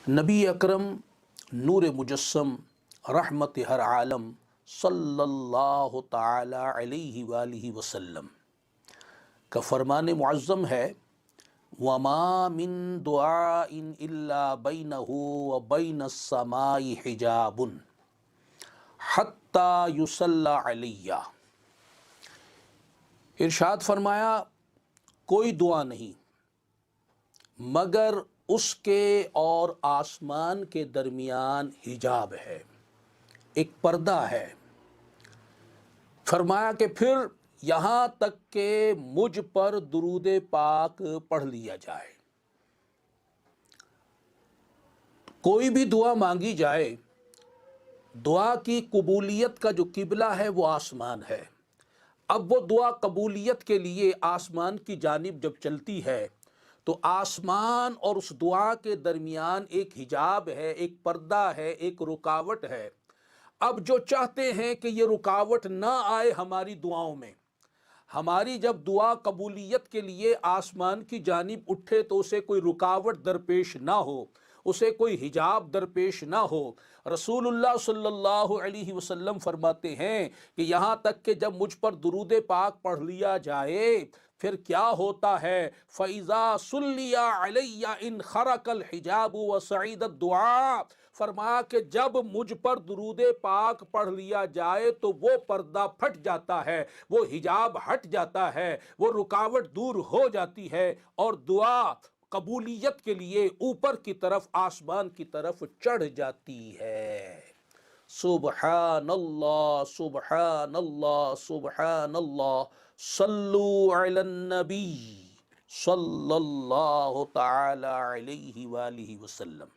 نبی اکرم نور مجسم رحمت ہر عالم صلی اللہ تعالی علیہ وآلہ وسلم کا فرمان معظم ہے وَمَا مِن دُعَاءٍ إِلَّا بَيْنَهُ وَبَيْنَ السَّمَاءِ حِجَابٌ حَتَّى يُصَلَّى عَلَيَّ۔ ارشاد فرمایا کوئی دعا نہیں مگر اس کے اور آسمان کے درمیان حجاب ہے، ایک پردہ ہے۔ فرمایا کہ پھر یہاں تک کہ مجھ پر درود پاک پڑھ لیا جائے۔ کوئی بھی دعا مانگی جائے، دعا کی قبولیت کا جو قبلہ ہے وہ آسمان ہے۔ اب وہ دعا قبولیت کے لیے آسمان کی جانب جب چلتی ہے تو آسمان اور اس دعا کے درمیان ایک حجاب ہے، ایک پردہ ہے، ایک رکاوٹ ہے۔ اب جو چاہتے ہیں کہ یہ رکاوٹ نہ آئے ہماری دعاؤں میں، ہماری جب دعا قبولیت کے لیے آسمان کی جانب اٹھے تو اسے کوئی رکاوٹ درپیش نہ ہو، اسے کوئی حجاب درپیش نہ ہو۔ رسول اللہ صلی اللہ علیہ وسلم فرماتے ہیں کہ یہاں تک کہ جب مجھ پر درود پاک پڑھ لیا جائے پھر کیا ہوتا ہے، فَإِذَا سُلِّيَ عَلَيَّ إِنْ خَرَقَ الْحِجَابُ وَصَعِدَ الدُّعَاءُ۔ فرمایا کہ جب مجھ پر درود پاک پڑھ لیا جائے تو وہ پردہ پھٹ جاتا ہے، وہ حجاب ہٹ جاتا ہے، وہ رکاوٹ دور ہو جاتی ہے اور دعا قبولیت کے لیے اوپر کی طرف آسمان کی طرف چڑھ جاتی ہے۔ سبحان اللہ سبحان اللہ سبحان اللہ، صلو علی النبی صلی اللہ تعالی علیہ وآلہ وسلم۔